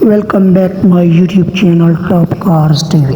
Welcome back to my YouTube channel Top Cars TV.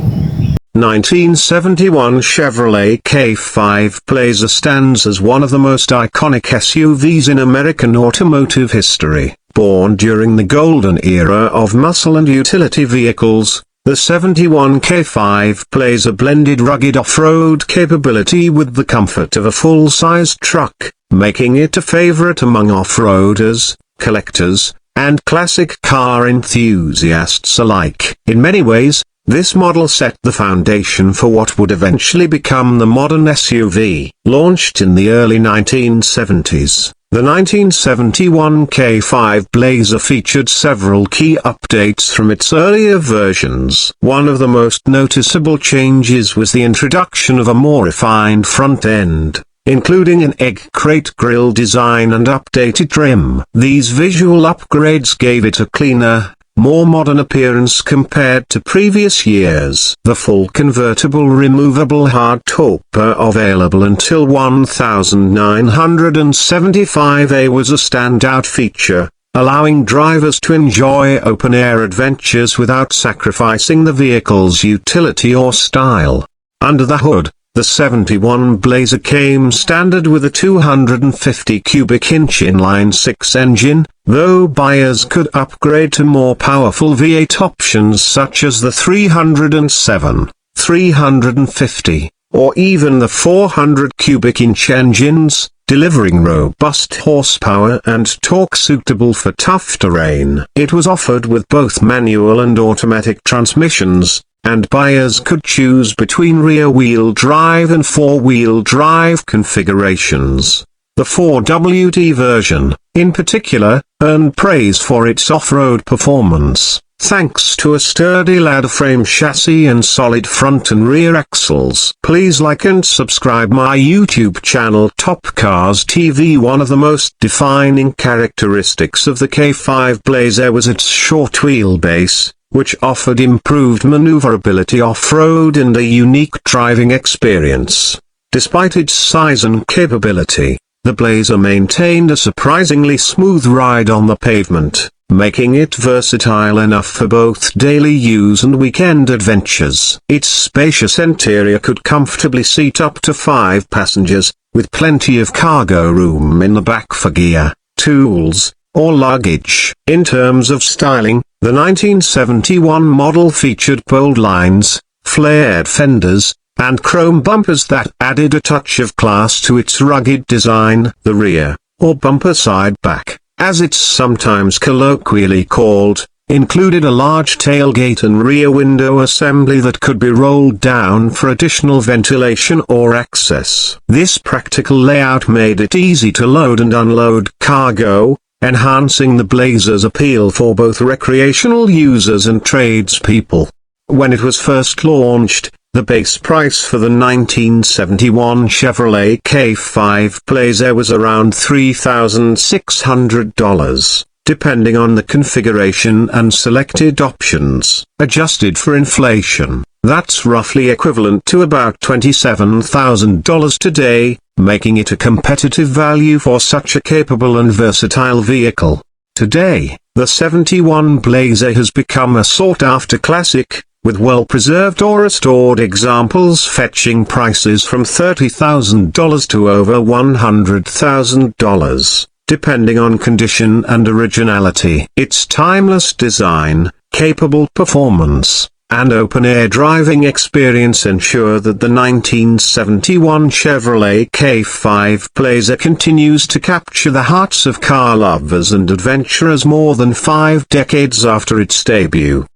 1971 Chevrolet K5 Blazer stands as one of the most iconic SUVs in American automotive history. Born during the golden era of muscle and utility vehicles, the 71 K5 Blazer blended rugged off-road capability with the comfort of a full-sized truck, making it a favorite among off-roaders, collectors, and classic car enthusiasts alike. In many ways, this model set the foundation for what would eventually become the modern SUV. Launched in the early 1970s, the 1971 K5 Blazer featured several key updates from its earlier versions. One of the most noticeable changes was the introduction of a more refined front end, including an egg crate grille design and updated trim. These visual upgrades gave it a cleaner, more modern appearance compared to previous years. The full convertible removable hardtop available until 1975A was a standout feature, allowing drivers to enjoy open-air adventures without sacrificing the vehicle's utility or style. Under the hood, the 71 Blazer came standard with a 250 cubic inch inline-six engine, though buyers could upgrade to more powerful V8 options such as the 307, 350, or even the 400 cubic inch engines, delivering robust horsepower and torque suitable for tough terrain. It was offered with both manual and automatic transmissions, and buyers could choose between rear-wheel drive and four-wheel drive configurations. The 4WD version, in particular, earned praise for its off-road performance, thanks to a sturdy ladder frame chassis and solid front and rear axles. Please like and subscribe my YouTube channel Top Cars TV. One of the most defining characteristics of the K5 Blazer was its short wheelbase, which offered improved maneuverability off-road and a unique driving experience. Despite its size and capability, the Blazer maintained a surprisingly smooth ride on the pavement, making it versatile enough for both daily use and weekend adventures. Its spacious interior could comfortably seat up to 5 passengers, with plenty of cargo room in the back for gear, tools, or luggage. In terms of styling, the 1971 model featured bold lines, flared fenders, and chrome bumpers that added a touch of class to its rugged design. The rear, or bumper side back, as it's sometimes colloquially called, included a large tailgate and rear window assembly that could be rolled down for additional ventilation or access. This practical layout made it easy to load and unload cargo, enhancing the Blazer's appeal for both recreational users and tradespeople. When it was first launched, the base price for the 1971 Chevrolet K5 Blazer was around $3,600, depending on the configuration and selected options. Adjusted for inflation, that's roughly equivalent to about $27,000 today, making it a competitive value for such a capable and versatile vehicle. Today, the 71 Blazer has become a sought-after classic, with well-preserved or restored examples fetching prices from $30,000 to over $100,000, depending on condition and originality. Its timeless design, capable performance, and open-air driving experience ensure that the 1971 Chevrolet K5 Blazer continues to capture the hearts of car lovers and adventurers more than 5 decades after its debut.